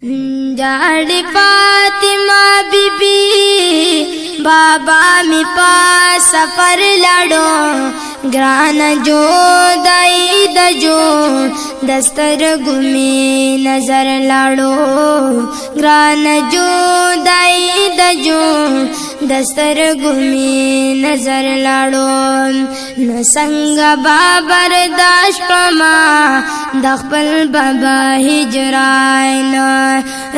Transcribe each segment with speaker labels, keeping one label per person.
Speaker 1: जाड़ी फातिमा बीबी बाबा मी पास सफर लड़ो ग्रान जो दाई दजो दस्तर गुमी नजर लाड़ो ग्रान जो दाई दजो दस्तर गुमी नजर लाड़ो न संग बाबर दाश कमा दखपल बाबा हिजराइन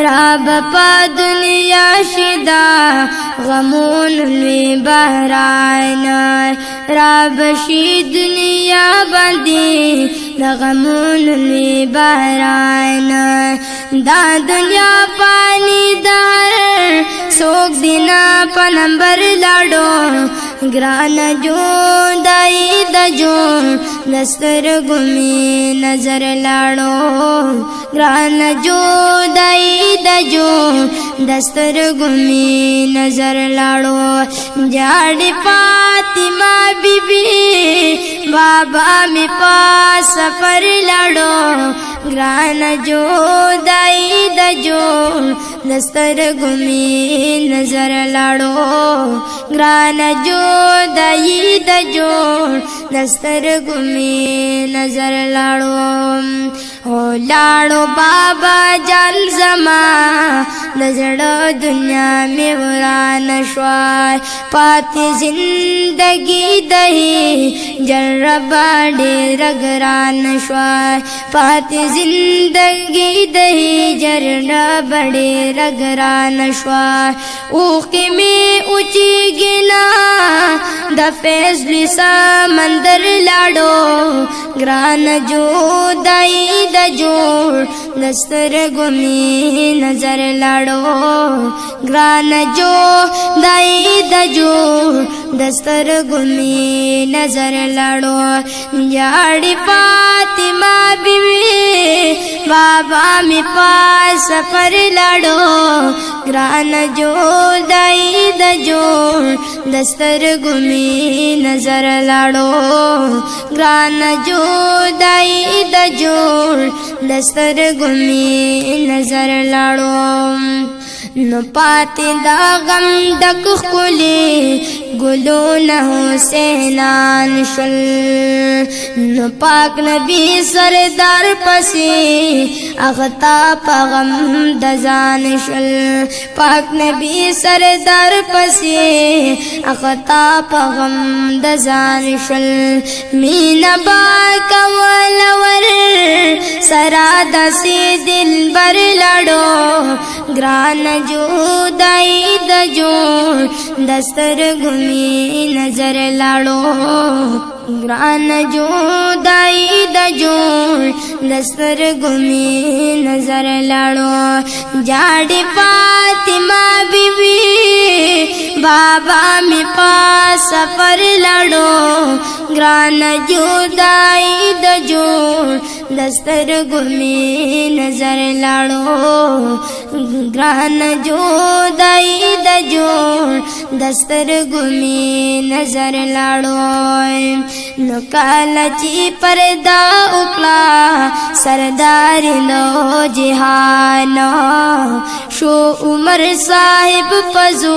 Speaker 1: राब पा दुनिया शिदा गमून में बहराइन राब शी दुनिया बंदी गमून में बहराइन दा दुनिया पानी दर सोख दिना पनंबर लाडो ग्रान जो दाई दजो दस्तर गुमी नजर लाड़ो ग्रान जो दाई दजो दस्तर गुमी नजर लाड़ो जाड़ी फातिमा बीबी बाबा में पास सफर लड़ो ग्रान जो दाई दजो दस्तर गुमी नजर लाड़ो ग्रान जो दाई दजो दस्तर गुमी नजर लाड़ो हो लाड़ो बाबा जान जमा नजड़ो दुनिया में वरान श्वाय पाती जिंदगी दही जर्रबा डेर गरान श्वाय पाती जिंदगी दही जर्रबा डेर गरान श्वाय ऊके में ऊंची गिना दफेज़ली समंदर लाड़ो ग्रान जो दाई दजो दस्तर गुमी नजर लाड़ो ग्रान जो दाई दजो दस्तर गुमी नजर लाड़ो याड़ी फातिमा बीबी बाबा में पास सफर लाड़ो ग्रान जो दाई दजो दस्तर गुमी नजर लाड़ो ग्रान जो दाई दजो दस्तर गुमी नजर लाड़ो न पाते दा गम दक खुले गुलो न हो सेनान शल न पाक नबी सरदार पसे अगता पगम दजान शल पाक नबी सरदार पसे अगता पगम दजान शल मीना बा कवलवर सरादा से दिल बर लड़ो ग्रान जो दाई दजो दस्तर गुमी नजर लाड़ो ग्रान जो दाई दजो दस्तर गुमी नजर लाड़ो जाड़ी फातिमा बीबी बाबा में पास सफर लड़ो ग्रान जो दाई दजो दस्तर गुमी नजर लाड़ो ग्रान जो दाई दजो दस्तर गुमी नजर लाड़ो नकालची पर्दा उकला सरदार नो जिहाना शो उमर साहिब पजो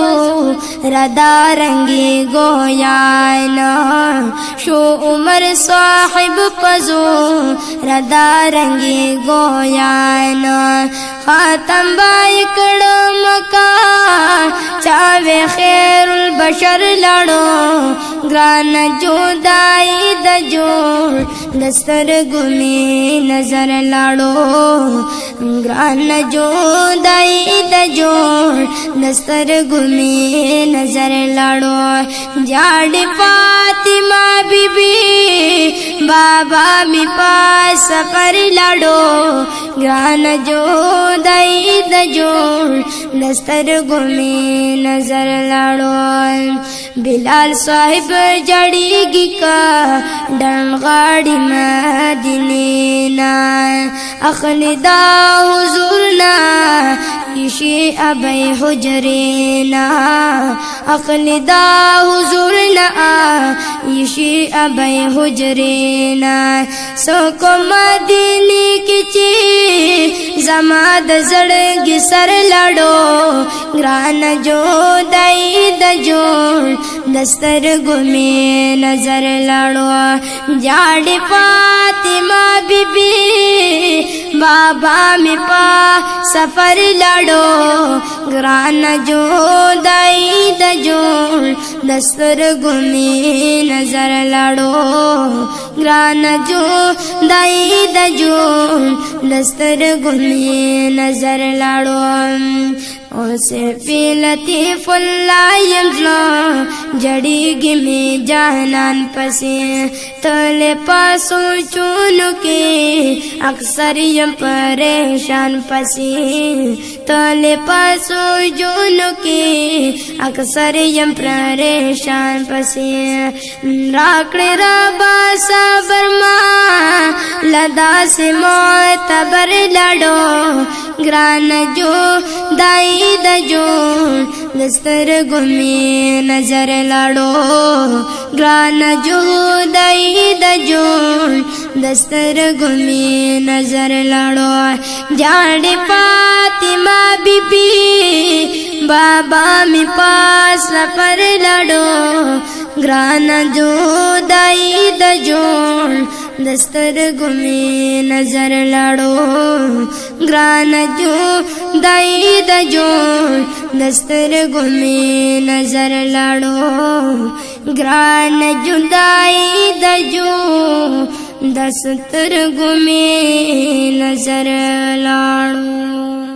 Speaker 1: रदा रंगी गोयाना शो उमर साहिब पजो रदा रंगी गोयाना खातम बाइकड़ो मका चावे खैरुल बशर लड़ो ग्रान जो दाई दजो दस्तर गुमी नजर लाड़ो ग्रान जो दाई दजो दस्तर गुमी नजर लाड़ो जाड़ी फातिमा बीबी बाबा में पास सफर लड़ो ग्रान जो दाई दजो दस्तर गुमी नजर लाड़ो बिलाल साहिब जड़ीगी का डन गाड़ी मदीना अखनिदा हुजूर ना इशे ابی حجرینا عقل دا حضور نا یشی ابی حجرینا سوکو مدینی کی چی زما د زړګي سر لړو ګران جو دای د جوړ دستر ګمې نظر لړو جاړي فاطمه بیبي بابا می پا سفر لړو ګران جو دای د جوړ دستر ګمې نظر لړو ګران جو دای د جوړ دستر ګمې نظر لړو اوسے فی لطیف اللہ یمزلو جڑیگی میں جہنان پسی تل پاسو چونو کے اکثر یم پریشان پسی تل پاسو جونو کے اکثر یم پریشان پسی راکڑ ربا صبر ما لدا سے معتبر لڑو گران جو دائی د جوړ دستر ګمې نظر لاړو ګران جو دای د جوړ دستر ګمې نظر لاړو جاړې فاطمه بیبي بابا می پاس سفر لاړو ګران جو دای د جوړ دستر ګمې نظر لاړو ګران جو دای د جوړ دستر ګمې نظر لاړو ګران جو دای د جوړ دستر ګمې نظر لاړو